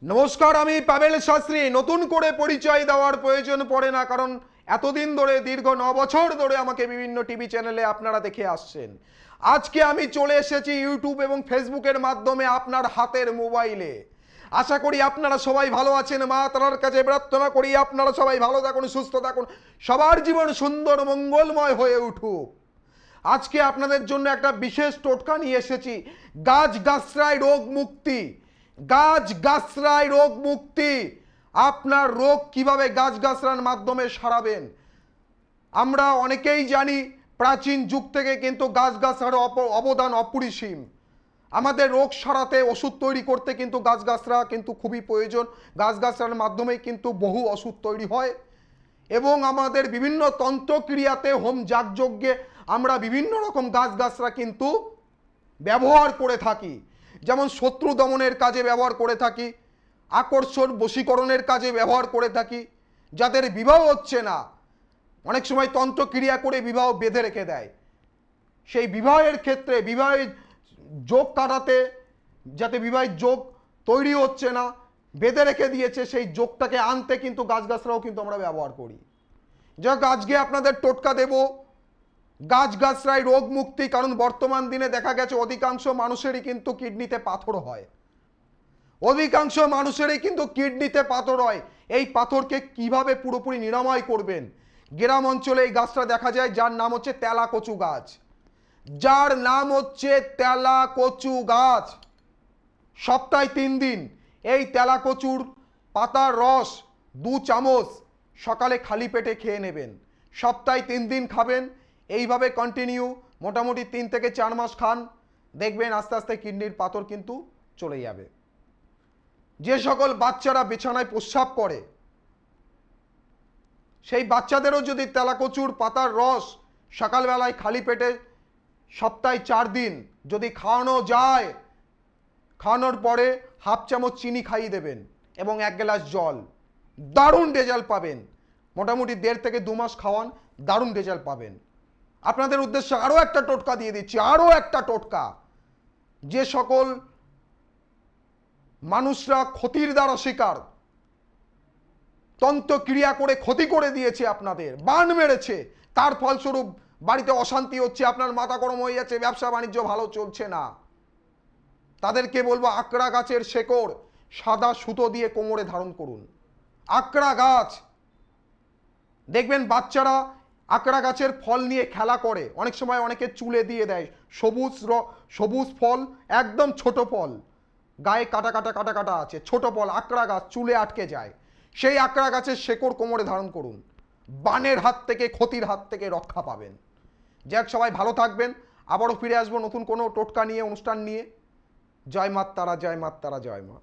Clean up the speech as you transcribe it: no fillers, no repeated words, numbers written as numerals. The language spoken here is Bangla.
নমস্কার, আমি পাবেল শাস্ত্রী। নতুন করে পরিচয় দেওয়ার প্রয়োজন পড়ে না, কারণ এতদিন ধরে দীর্ঘ 9 বছর ধরে আমাকে বিভিন্ন টিভি চ্যানেলে আপনারা দেখে আসছেন। আজকে আমি চলে এসেছি ইউটিউব এবং ফেসবুকের মাধ্যমে আপনার হাতের মোবাইলে। আশা করি আপনারা সবাই ভালো আছেন। মা তারার কাছে প্রার্থনা করি আপনারা সবাই ভালো থাকুন, সুস্থ থাকুন, সবার জীবন সুন্দর মঙ্গলময় হয়ে উঠুক। আজকে আপনাদের জন্য একটা বিশেষ টোটকা নিয়ে এসেছি, গাছগাছরায় রোগ মুক্তি। গাছগাছরায় রোগ মুক্তি। আপনার রোগ কিভাবে গাছগাছরার মাধ্যমে সারাবেন। আমরা অনেকেই জানি প্রাচীন যুগ থেকে কিন্তু গাছগাছরার অবদান অপরিসীম। আমাদের রোগ সারাতে ওষুধ তৈরি করতে কিন্তু গাছগাছরা কিন্তু খুবই প্রয়োজন। গাছগাছরার মাধ্যমেই কিন্তু বহু ওষুধ তৈরি হয় এবং আমাদের বিভিন্ন তন্ত্রক্রিয়াতে হোম যাগযজ্ঞে আমরা বিভিন্ন রকম গাছগাছরা কিন্তু ব্যবহার করে থাকি। যেমন শত্রু দমনের কাজে ব্যবহার করে থাকি, আকর্ষণ বশীকরণের কাজে ব্যবহার করে থাকি। যাদের বিবাহ হচ্ছে না, অনেক সময় তন্ত্রক্রিয়া করে বিবাহ বেঁধে রেখে দেয়, সেই বিবাহের ক্ষেত্রে বিবাহের যোগ কাটাতে, যাতে বিবাহের যোগ তৈরি হচ্ছে না, বেঁধে রেখে দিয়েছে, সেই যোগটাকে আনতে কিন্তু গাছগাছরাও কিন্তু আমরা ব্যবহার করি। যাক, আজকে আপনাদের টোটকা দেব গাছগাছরায় রোগ মুক্তি। কারণ বর্তমান দিনে দেখা গেছে অধিকাংশ মানুষেরই কিন্তু কিডনিতে পাথর হয়। অধিকাংশ মানুষেরই কিন্তু কিডনিতে পাথর হয়। এই পাথরকে কিভাবে পুরোপুরি নিরাময় করবেন? গ্রাম অঞ্চলে এই গাছটা দেখা যায়, যার নাম হচ্ছে তেলাকচু গাছ। যার নাম হচ্ছে তেলাকচু গাছ। সপ্তাহে 3 দিন এই তেলাকচুর পাতার রস 2 চামচ সকালে খালি পেটে খেয়ে নেবেন। সপ্তাহে 3 দিন খাবেন। এইভাবে কন্টিনিউ মোটামুটি 3 থেকে 4 মাস খান, দেখবেন আস্তে আস্তে কিডনির পাথর কিন্তু চলে যাবে। যে সকল বাচ্চারা বিছানায় প্রস্রাব করে, সেই বাচ্চাদেরও যদি তেলাকচুর পাতার রস সকালবেলায় খালি পেটে সপ্তাহে 4 দিন যদি খাওয়ানো যায়, খাওয়ানোর পরে হাফ চামচ চিনি খাইয়ে দেবেন এবং 1 গ্লাস জল, দারুণ রেজাল্ট পাবেন। মোটামুটি 1.5 থেকে 2 মাস খাওয়ান, দারুণ রেজাল্ট পাবেন। আপনাদের উদ্দেশ্যে আরও একটা টোটকা দিয়ে দিচ্ছি, আরও একটা টোটকা। যে সকল মানুষরা ক্ষতির দ্বারা শিকার, তন্ত্রক্রিয়া করে ক্ষতি করে দিয়েছে, আপনাদের বান মেরেছে, তার ফলস্বরূপ বাড়িতে অশান্তি হচ্ছে, আপনার মাথা গরম হয়ে যাচ্ছে, ব্যবসা বাণিজ্য ভালো চলছে না, তাদেরকে বলবো আকড়া গাছের শেকড় সাদা সুতো দিয়ে কোমরে ধারণ করুন। আকড়া গাছ, দেখবেন বাচ্চারা আকড়া গাছের ফল নিয়ে খেলা করে, অনেক সময় অনেকে চুলে দিয়ে দেয়। সবুজ ফল, একদম ছোট ফল, গায়ে কাটা কাটা কাটা কাটা আছে, ছোট ফল, আকড়া গাছ, চুলে আটকে যায়। সেই আকড়া গাছের শেকড় কোমরে ধারণ করুন, বানের হাত থেকে, ক্ষতির হাত থেকে রক্ষা পাবেন। যাক, সবাই ভালো থাকবেন। আবারও ফিরে আসবো নতুন কোনো টোটকা নিয়ে, অনুষ্ঠান নিয়ে। জয় মা তারা, জয় মা তারা, জয় মা।